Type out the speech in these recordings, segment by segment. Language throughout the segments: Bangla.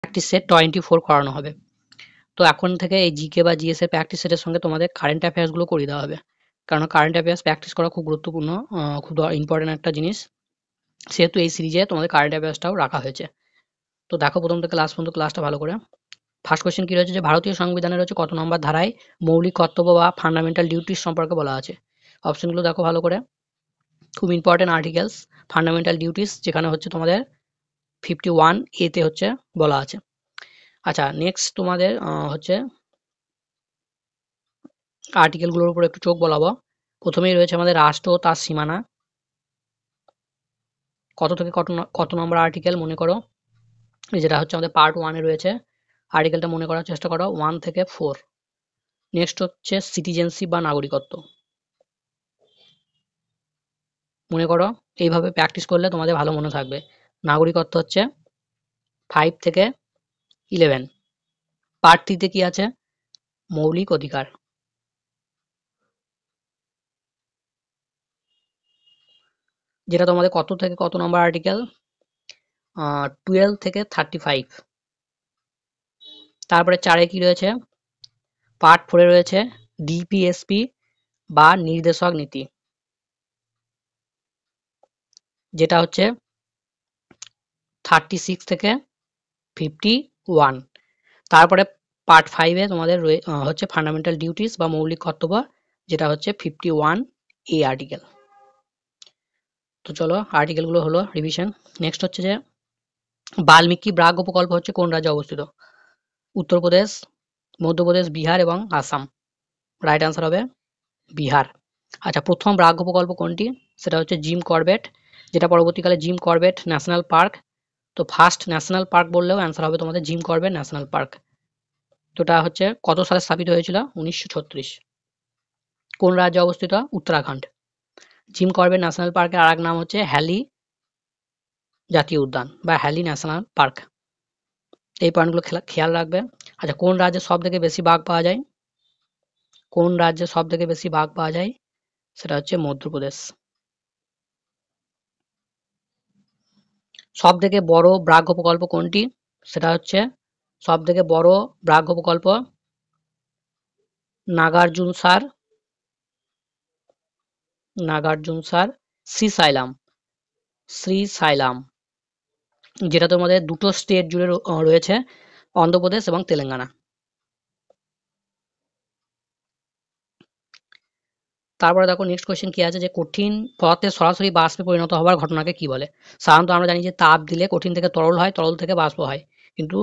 প্র্যাকটিস সেট 24 করানো হবে। তো এখন থেকে এই জিকে বা জিএস এর প্র্যাকটিস সেটের সঙ্গে তোমাদের কারেন্ট অ্যাফেয়ার্স গুলো করিয়ে দেওয়া হবে। কারণ কারেন্ট অ্যাফেয়ার্স প্র্যাকটিস করা খুব গুরুত্বপূর্ণ, খুব ইম্পর্টেন্ট একটা জিনিস। সেহেতু এই সিরিজে তোমাদের কারেন্ট অ্যাফেয়ার্সটাও রাখা হয়েছে। তো দেখো প্রথম থেকে লাস্ট পর্যন্ত ক্লাসটা ভালো করে। ফার্স্ট কোয়েশ্চেন কি রয়েছে যে ভারতীয় সংবিধানের রয়েছে কত নম্বর ধারায় মৌলিক কর্তব্য বা ফান্ডামেন্টাল ডিউটিস সম্পর্কে বলা আছে। অপশনগুলো দেখো ভালো করে। খুব ইম্পর্টেন্ট আর্টিকেলস। ফান্ডামেন্টাল ডিউটিস যেখানে হচ্ছে তোমাদের 51 এতে হচ্ছে বলা আছে। আচ্ছা নেক্সট তোমাদের হচ্ছে আর্টিকেলগুলোর উপর একটু চোখ বলাবো। প্রথমেই রয়েছে আমাদের রাষ্ট্র ও তার সীমানা। কত থেকে কত নম্বর আর্টিকেল মনে করো, যেটা হচ্ছে আমাদের পার্ট 1 এ রয়েছে। আর্টিকেলটা মনে করার চেষ্টা করো 1 থেকে 4। নেক্সট হচ্ছে সিটিজেনশিপ বা নাগরিকত্ব। মনে করো, এইভাবে প্র্যাকটিস করলে তোমাদের ভালো মনে থাকবে। নাগরিকত্ব হচ্ছে 5 থেকে 11। পার্ট 3 তে কি আছে? মৌলিক অধিকার। যেটা তোমাদের কত থেকে কত নম্বর আর্টিকেল? 12 থেকে 35। তারপরে 4 এ কি রয়েছে? পার্ট 4 এ রয়েছে ডিপিএসপি বা নির্দেশক নীতি, যেটা হচ্ছে 36 থেকে 51। তারপরে পার্ট 5 এ তোমাদের হচ্ছে ফান্ডামেন্টাল ডিউটিস বা মৌলিক কর্তব্য, যেটা হচ্ছে 51 এ আর্টিকেল। তো চলো আর্টিকেলগুলো হলো রিভিশন। নেক্সট হচ্ছে যে বাল্মীকি ব্রাগ প্রকল্প হচ্ছে কোন রাজ্যে অবস্থিত? উত্তরপ্রদেশ, মধ্যপ্রদেশ, বিহার এবং আসাম। রাইট আনসার হবে বিহার। আচ্ছা প্রথম ব্রাগ প্রকল্প কোনটি? সেটা হচ্ছে জিম করবেট, যেটা পরবর্তীকালে জিম করবেট ন্যাশনাল পার্ক। তো ফার্স্ট ন্যাশনাল পার্ক বললেও অ্যান্সার হবে তোমাদের জিম করবেট ন্যাশনাল পার্ক। তো এটা হচ্ছে কত সালে স্থাপিত হয়েছিল? 1936। কোন রাজ্যে অবস্থিত? উত্তরাখণ্ড। জিম করবেট ন্যাশনাল পার্কের আরেক নাম হচ্ছে হ্যালি জাতীয় উদ্যান বা হ্যালি ন্যাশনাল পার্ক। এই পয়েন্টগুলো খেয়াল রাখবে। আচ্ছা কোন রাজ্যে সব থেকে বেশি বাঘ পাওয়া যায়? কোন রাজ্যে সব থেকে বেশি বাঘ পাওয়া যায়? সেটা হচ্ছে মধ্যপ্রদেশ। সব থেকে বড় ব্রাঘ্য প্রকল্প কোনটি? সেটা হচ্ছে সব থেকে বড় ব্রাঘ্য প্রকল্প নাগার্জুনসার শ্রীসাইলাম, যেটা তোমাদের দুটো স্টেট জুড়ে রয়েছে, অন্ধ্রপ্রদেশ এবং তেলেঙ্গানা। তারপরে দেখো নেক্সট কোয়েশ্চেন কি আছে যে কঠিন পদার্থের সরাসরি বাষ্পে পরিণত হওয়ার ঘটনাকে কি বলে? সাধারণত আমরা জানি যে তাপ দিলে কঠিন থেকে তরল হয়, তরল থেকে বাষ্প হয়। কিন্তু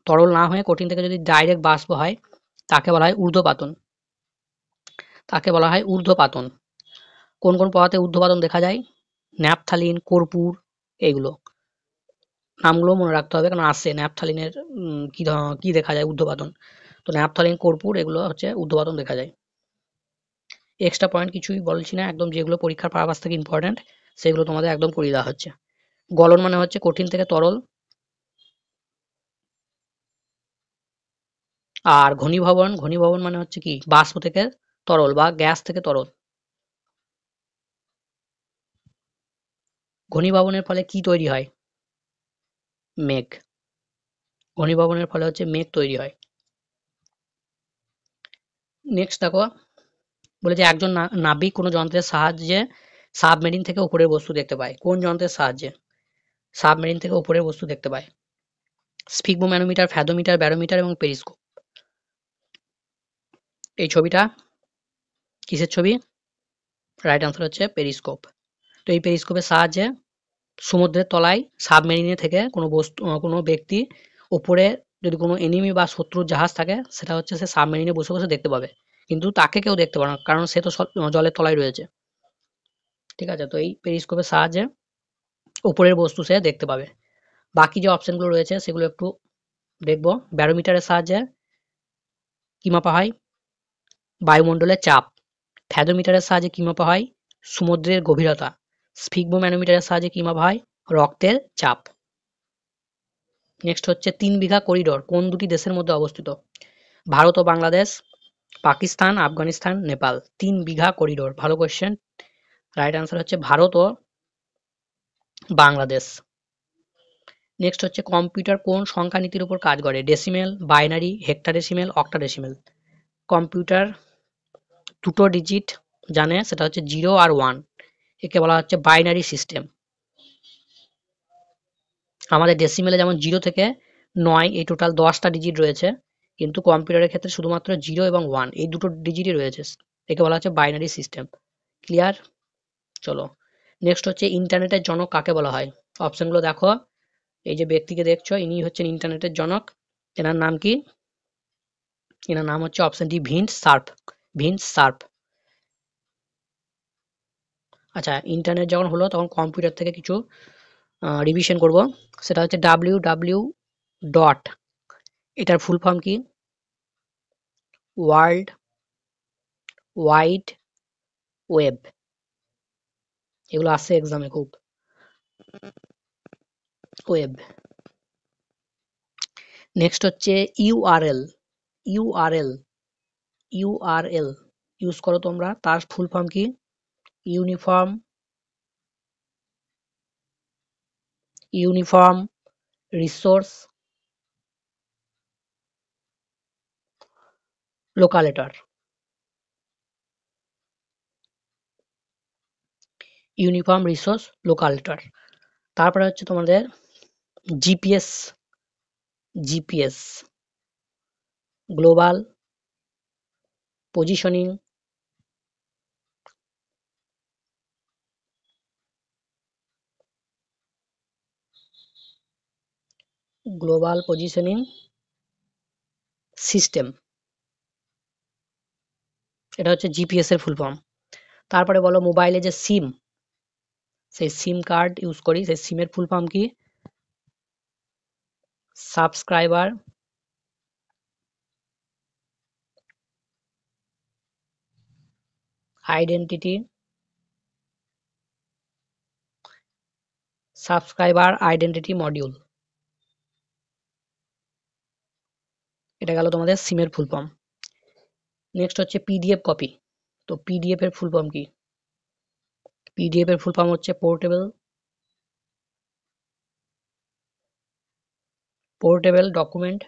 তরল না হয়ে কঠিন থেকে যদি ডাইরেক্ট বাষ্প হয় তাকে বলা হয় ঊর্ধ্বপাতন। কোন কোন পদার্থে ঊর্ধ্বপাতন দেখা যায়? ন্যাপথালিন, কর্পূর, এগুলো নামগুলো মনে রাখতে হবে কারণ আসছে ন্যাপথালিনের কি দেখা যায় ঊর্ধ্বপাতন। তো ন্যাপথালিন, কর্পূর এগুলো হচ্ছে ঊর্ধ্বপাতন দেখা যায়। এক্সট্রা পয়েন্ট কিছুই বলছি না, একদম যেগুলো পরীক্ষার পারপাস থেকে ইম্পর্টেন্ট সেগুলো তোমাদের একদম করিয়ে দেওয়া হচ্ছে। গলন মানে হচ্ছে কঠিন থেকে তরল, আর ঘনীভবন মানে হচ্ছে কি বাষ্প থেকে তরল বা গ্যাস থেকে তরল। ঘনীভবনের ফলে কি তৈরি হয়? মেঘ। ঘনীভবনের ফলে হচ্ছে মেঘ তৈরি হয়। নেক্সট দেখো বলেছে একজন নাবিক কোনো যন্ত্রের সাহায্যে সাবমেরিন থেকে উপরের বস্তু দেখতে পায়। কোন যন্ত্রের সাহায্যে সাবমেরিন থেকে উপরের বস্তু দেখতে পায়? স্ফিগমোম্যানোমিটার, ফ্যাদোমিটার, ব্যারোমিটার এবং পেরিস্কোপ। এই ছবিটা কিসের ছবি? রাইট আনসার হচ্ছে পেরিস্কোপ। তো এই পেরিস্কোপের সাহায্যে সমুদ্রের তলায় সাবমেরিনে থেকে কোনো ব্যক্তি উপরে যদি কোনো এনিমি বা শত্রুর জাহাজ থাকে সেটা হচ্ছে সে সাবমেরিনে বসে বসে দেখতে পাবে, কিন্তু তাকে কেউ দেখতে পাবে না কারণ সে তো জলের তলায় রয়েছে। ঠিক আছে, তো এই পেরিস্কোপের সাহায্যে উপরের বস্তু সে দেখতে পাবে। বাকি যে অপশনগুলো রয়েছে সেগুলো একটু দেখবো। ব্যারোমিটারের সাহায্যে কি মাপা হয়? বায়ুমণ্ডলের চাপ। ফ্যাদোমিটারের সাহায্যে কি মাপা হয়? সমুদ্রের গভীরতা। স্ফিগমোম্যানোমিটারের সাহায্যে কি মাপা হয়? রক্তের চাপ। নেক্সট হচ্ছে 3 বিঘা করিডোর কোন দুটি দেশের মধ্যে অবস্থিত? ভারত ও বাংলাদেশ, পাকিস্তান, আফগানিস্তান, নেপাল। 3 বিঘা করিডোর, ভালো কোয়েশ্চেন। রাইট আনসার হচ্ছে ভারত ও বাংলাদেশ। নেক্সট হচ্ছে কম্পিউটার কোন সংখ্যা নীতির উপর কাজ করে? Decimal, binary, hexadecimal, octadecimal. Computer দুটো ডিজিট জানে, সেটা হচ্ছে 0 আর 1, একে বলা হচ্ছে বাইনারি সিস্টেম। আমাদের ডেসিমেলে যেমন 0 থেকে 9 এই টোটাল 10টা ডিজিট রয়েছে, কিন্তু কম্পিউটারের ক্ষেত্রে শুধুমাত্র 0 এবং 1 এই দুটো ডিজিটই রয়েছে, একে বলা হচ্ছে বাইনারি সিস্টেম। ক্লিয়ার? চলো নেক্সট হচ্ছে ইন্টারনেটের জনক কাকে বলা হয়? অপশনগুলো দেখো, এই যে ব্যক্তিকে দেখছো ইনি হচ্ছেন ইন্টারনেটের জনক। এনার নাম কি? এনার নাম হচ্ছে option D Vince Surf. Vince Surf. আচ্ছা, ইন্টারনেট যখন হলো তখন কম্পিউটার থেকে কিছু রিভিশন করব। সেটা হচ্ছে www ডট, এটার ফুল ফর্ম কি? World wide web. এগুলো আসছে এক্সামে খুব। ওয়েব। নেক্সট হচ্ছে ইউআরএল। ইউআরএল ইউআরএল ইউজ করো তোমরা, তার ফুল ফর্ম কি? Uniform resource locator. Uniform resource locator. তারপরে হচ্ছে তোমাদের GPS. GPS global positioning global positioning system, এটা হচ্ছে জিপিএস এর ফুল ফর্ম। তারপরে বলো মোবাইলে যে সিম, সেই সিম কার্ড ইউজ করি, সেই সিমের ফুল ফর্ম কি? Subscriber identity module. এটা গেল তোমাদের সিমের ফুল ফর্ম। নেক্সট হচ্ছে পিডিএফ কপি। তো পিডিএফ এর ফুল ফর্ম কি? পিডিএফ এর ফুল ফর্ম হচ্ছে portable document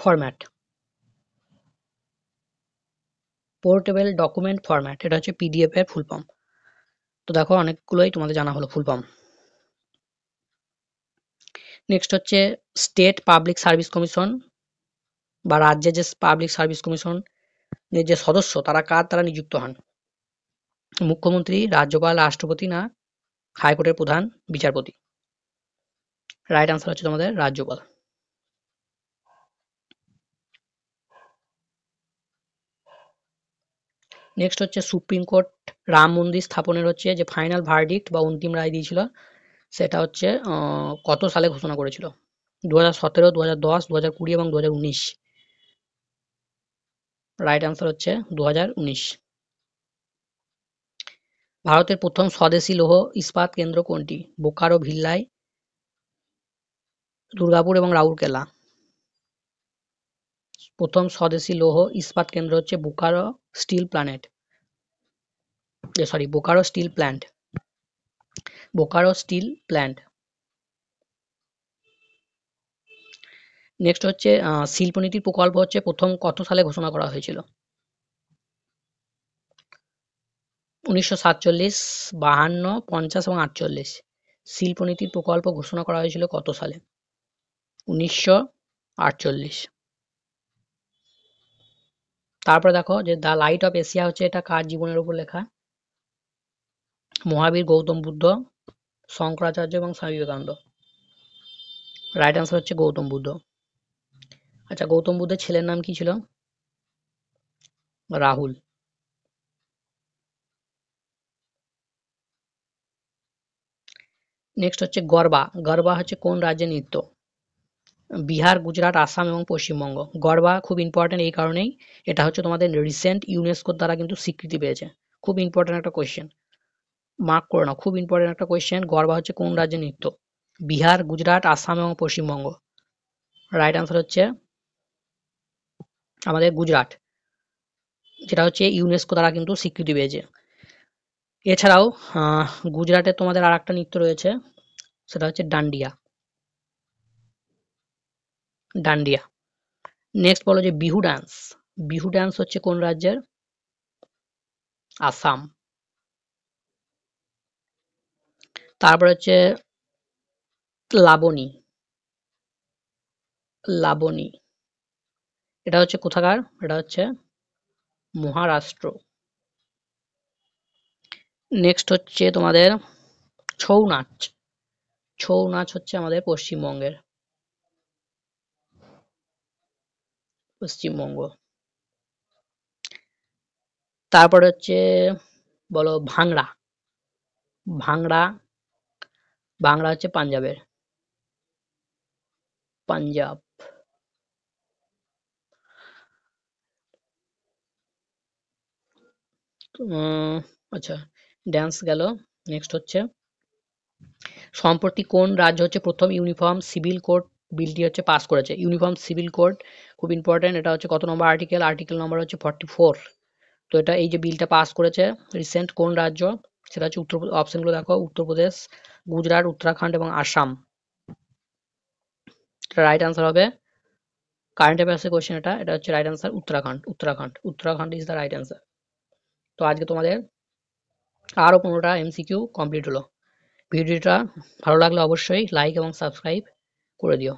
format. Portable document format, এটা হচ্ছে পিডিএফ এর ফুল ফর্ম। তো দেখো অনেকগুলোই তোমাদের জানা হলো ফুল ফর্ম। নেক্সট হচ্ছে স্টেট পাবলিক সার্ভিস কমিশন বা রাজ্যের যে পাবলিক সার্ভিস কমিশন যে সদস্য তারা কার দ্বারা নিযুক্ত হন? মুখ্যমন্ত্রী, রাজ্যপাল, রাষ্ট্রপতি না হাইকোর্টের প্রধান বিচারপতি? রাইট আনসার হচ্ছে তোমাদের রাজ্যপাল। নেক্সট হচ্ছে সুপ্রিম কোর্ট রাম মন্দির স্থাপনের হচ্ছে যে ফাইনাল ভার্ডিক্ট বা অন্তিম রায় দিয়েছিল, সেটা হচ্ছে কত সালে ঘোষণা করেছিল? 2017, 2010, 2020 এবং 2019? রাইট আনসার হচ্ছে 2019। ভারতের প্রথম স্বদেশী লৌহ ইস্পাত কেন্দ্র কোনটি? বোকারো, ভিল্লাই, দুর্গাপুর এবং রাউরকেলা? প্রথম স্বদেশী লৌহ ইস্পাত কেন্দ্র হচ্ছে Bokaro steel plant. Bokaro steel plant. Bokaro steel plant. Next হচ্ছে শিল্পনীতির প্রকল্প হচ্ছে প্রথম কত সালে ঘোষণা করা হয়েছিল? 1947, 52, 50 এবং 48? শিল্পনীতির প্রকল্প ঘোষণা করা হয়েছিল কত সালে? 1948। তারপরে দেখো যে দ্য লাইট অফ এশিয়া হচ্ছে এটা কার জীবনের উপর লেখা? মহাবীর গৌতম বুদ্ধ, শঙ্করাচার্য এবং স্বামী বিবেকানন্দ? রাইট আনসার হচ্ছে গৌতম বুদ্ধ। আচ্ছা, গৌতম বুদ্ধের ছেলের নাম কি ছিল? রাহুল। নেক্সট হচ্ছে গরবা। গরবা হচ্ছে কোন রাজ্যের নৃত্য? বিহার, গুজরাট, আসাম এবং পশ্চিমবঙ্গ? গরবা খুব ইম্পর্টেন্ট এই কারণেই, এটা হচ্ছে তোমাদের রিসেন্ট ইউনেস্কোর দ্বারা কিন্তু স্বীকৃতি পেয়েছে। খুব ইম্পর্টেন্ট একটা কোয়েশ্চেন, মার্ক করে নাও, খুব ইম্পর্টেন্ট একটা কোয়েশ্চেন। গরবা হচ্ছে কোন রাজ্যের নৃত্য? বিহার, গুজরাট, আসাম এবং পশ্চিমবঙ্গ? রাইট আনসার হচ্ছে আমাদের গুজরাট। যেটা হচ্ছে ইউনেস্কো দ্বারা কিন্তু স্বীকৃতি পেয়েছে। এছাড়াও গুজরাটে তোমাদের আর একটা নৃত্য রয়েছে, সেটা হচ্ছে ডান্ডিয়া। ডান্ডিয়া। নেক্সট বলো যে বিহু ডান্স। বিহু ডান্স হচ্ছে কোন রাজ্যের? আসাম। তারপর হচ্ছে লাবণী। লাবণী, এটা হচ্ছে কোথাকার? এটা হচ্ছে মহারাষ্ট্র। নেক্সট হচ্ছে তোমাদের ছৌ নাচ। ছৌ নাচ হচ্ছে আমাদের পশ্চিমবঙ্গের। পশ্চিমবঙ্গ। তারপরে হচ্ছে বলো ভাংড়া। ভাংড়া, ভাংড়া হচ্ছে পাঞ্জাবের। পাঞ্জাব। উম, আচ্ছা, ড্যান্স গেল। নেক্সট হচ্ছে সম্প্রতি কোন রাজ্য হচ্ছে প্রথম ইউনিফর্ম সিভিল কোড বিলটি হচ্ছে পাস করেছে? ইউনিফর্ম সিভিল কোড খুব ইম্পর্টেন্ট। এটা হচ্ছে কত নম্বর আর্টিকেল? আর্টিকেল নম্বর হচ্ছে 44। তো এটা এই যে বিলটা পাস করেছে রিসেন্ট কোন রাজ্য? সেটা হচ্ছে অপশনগুলো দেখো, উত্তরপ্রদেশ, গুজরাট, উত্তরাখণ্ড এবং আসাম। রাইট আনসার হবে, কারেন্ট অ্যাফেয়ার্সের কোয়েশ্চেন এটা, এটা হচ্ছে right answer Uttarakhand. Uttarakhand, Uttarakhand is the right answer. তো আজকে তোমাদের আরও 15টা এমসিকিউ কমপ্লিট হলো। ভিডিওটা ভালো লাগলে অবশ্যই লাইক এবং সাবস্ক্রাইব করে দিও।